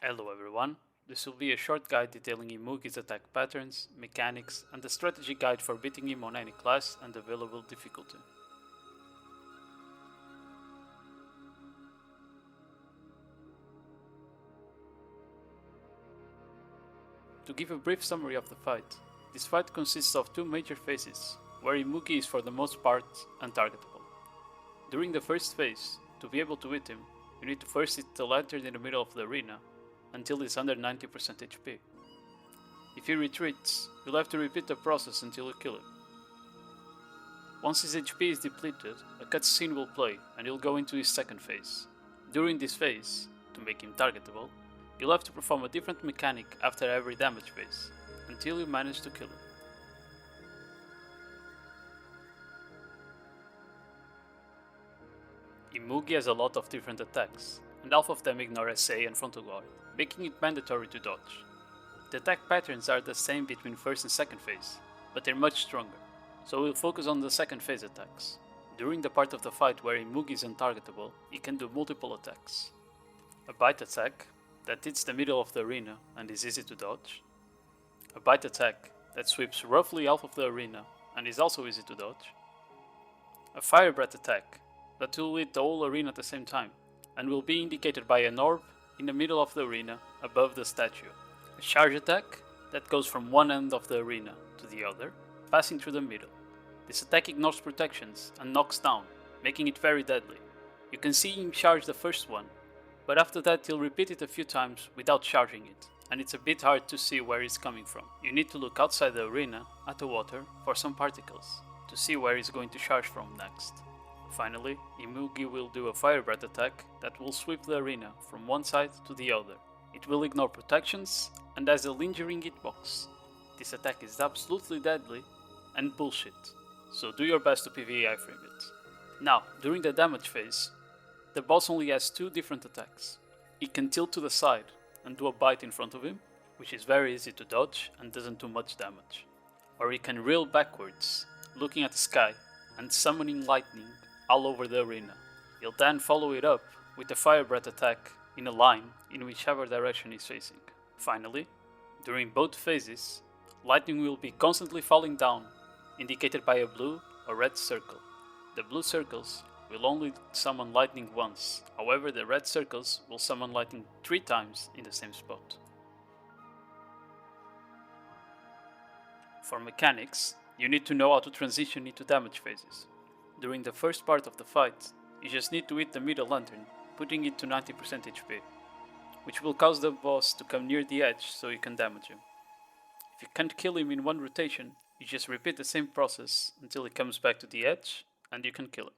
Hello everyone, this will be a short guide detailing Imoogi's attack patterns, mechanics, and the strategy guide for beating him on any class and available difficulty. To give a brief summary of the fight, this fight consists of two major phases, where Imoogi is for the most part untargetable. During the first phase, to be able to hit him, you need to first hit the lantern in the middle of the arena until he's under 90% HP. If he retreats, you'll have to repeat the process until you kill him. Once his HP is depleted, a cutscene will play and he'll go into his second phase. During this phase, to make him targetable, you'll have to perform a different mechanic after every damage phase, until you manage to kill him. Imoogi has a lot of different attacks, and half of them ignore SA and frontal guard, making it mandatory to dodge. The attack patterns are the same between first and second phase, but they're much stronger, so we'll focus on the second phase attacks. During the part of the fight where Imoogi is untargetable, he can do multiple attacks. A bite attack, that hits the middle of the arena and is easy to dodge. A bite attack, that sweeps roughly half of the arena and is also easy to dodge. A fire breath attack, that will hit the whole arena at the same time, and will be indicated by an orb in the middle of the arena above the statue. A charge attack, that goes from one end of the arena to the other, passing through the middle. This attack ignores protections and knocks down, making it very deadly. You can see him charge the first one, but after that he'll repeat it a few times without charging it, and it's a bit hard to see where he's coming from. You need to look outside the arena, at the water, for some particles, to see where he's going to charge from next. Finally, Imoogi will do a fire breath attack that will sweep the arena from one side to the other. It will ignore protections and has a lingering hitbox. This attack is absolutely deadly and bullshit, so do your best to PvE iframe it. Now, during the damage phase, the boss only has two different attacks. He can tilt to the side and do a bite in front of him, which is very easy to dodge and doesn't do much damage. Or he can reel backwards, looking at the sky and summoning lightning all over the arena. He'll then follow it up with a fire breath attack in a line in whichever direction he's facing. Finally, during both phases, lightning will be constantly falling down, indicated by a blue or red circle. The blue circles will only summon lightning once, however the red circles will summon lightning 3 times in the same spot. For mechanics, you need to know how to transition into damage phases. During the first part of the fight, you just need to hit the middle lantern, putting it to 90% HP, which will cause the boss to come near the edge so you can damage him. If you can't kill him in one rotation, you just repeat the same process until he comes back to the edge and you can kill him.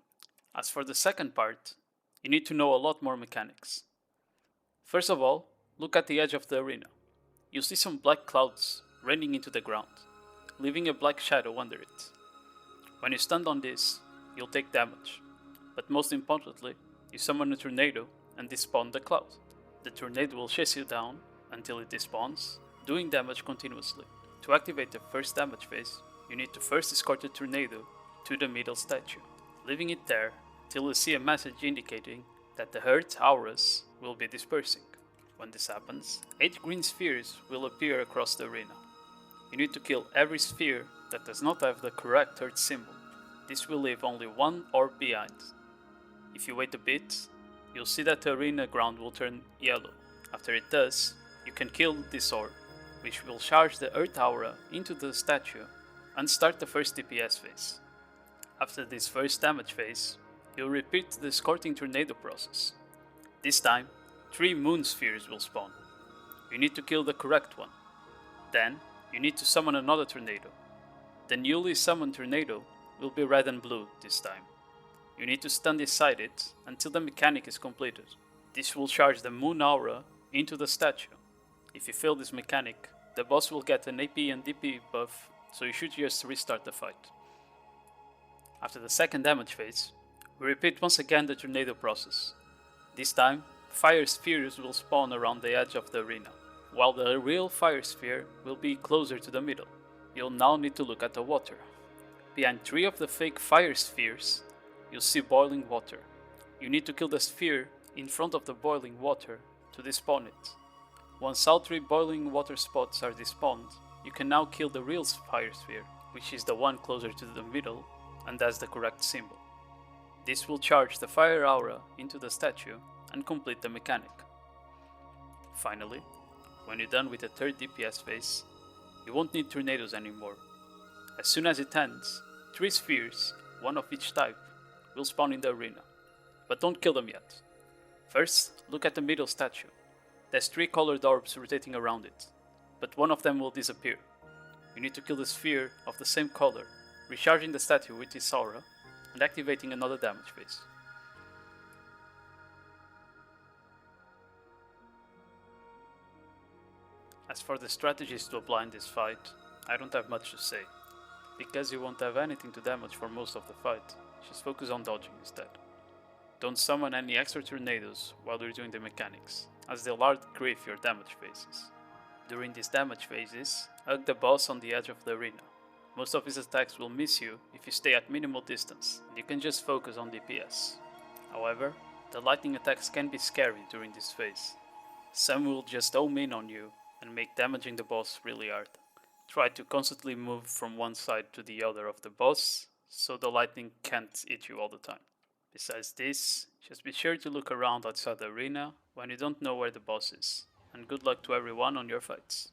As for the second part, you need to know a lot more mechanics. First of all, look at the edge of the arena. You'll see some black clouds raining into the ground, leaving a black shadow under it. When you stand on this, you'll take damage, but most importantly, you summon a tornado and despawn the cloud. The tornado will chase you down until it despawns, doing damage continuously. To activate the first damage phase, you need to first escort the tornado to the middle statue, leaving it there till you see a message indicating that the hurt auras will be dispersing. When this happens, 8 green spheres will appear across the arena. You need to kill every sphere that does not have the correct hurt symbol. This will leave only one orb behind. If you wait a bit, you'll see that the arena ground will turn yellow. After it does, you can kill this orb, which will charge the earth aura into the statue and start the first DPS phase. After this first damage phase, you'll repeat the escorting tornado process. This time, 3 moon spheres will spawn. You need to kill the correct one. Then, you need to summon another tornado. The newly summoned tornado will be red and blue this time. You need to stand beside it until the mechanic is completed. This will charge the moon aura into the statue. If you fail this mechanic, the boss will get an AP and DP buff, so you should just restart the fight. After the second damage phase, we repeat once again the tornado process. This time, fire spheres will spawn around the edge of the arena, while the real fire sphere will be closer to the middle. You'll now need to look at the water. Behind 3 of the fake fire spheres, you'll see boiling water. You need to kill the sphere in front of the boiling water to despawn it. Once all 3 boiling water spots are despawned, you can now kill the real fire sphere, which is the one closer to the middle, and that's the correct symbol. This will charge the fire aura into the statue and complete the mechanic. Finally, when you're done with the third DPS phase, you won't need tornadoes anymore. As soon as it ends, 3 spheres, one of each type, will spawn in the arena. But don't kill them yet. First, look at the middle statue. There's 3 colored orbs rotating around it, but one of them will disappear. You need to kill the sphere of the same color, recharging the statue with its aura, and activating another damage phase. As for the strategies to apply in this fight, I don't have much to say. Because you won't have anything to damage for most of the fight, just focus on dodging instead. Don't summon any extra tornadoes while you're doing the mechanics, as they'll outgrieve your damage phases. During these damage phases, hug the boss on the edge of the arena. Most of his attacks will miss you if you stay at minimal distance, and you can just focus on DPS. However, the lightning attacks can be scary during this phase. Some will just home in on you and make damaging the boss really hard. Try to constantly move from one side to the other of the boss, so the lightning can't hit you all the time. Besides this, just be sure to look around outside the arena when you don't know where the boss is, and good luck to everyone on your fights.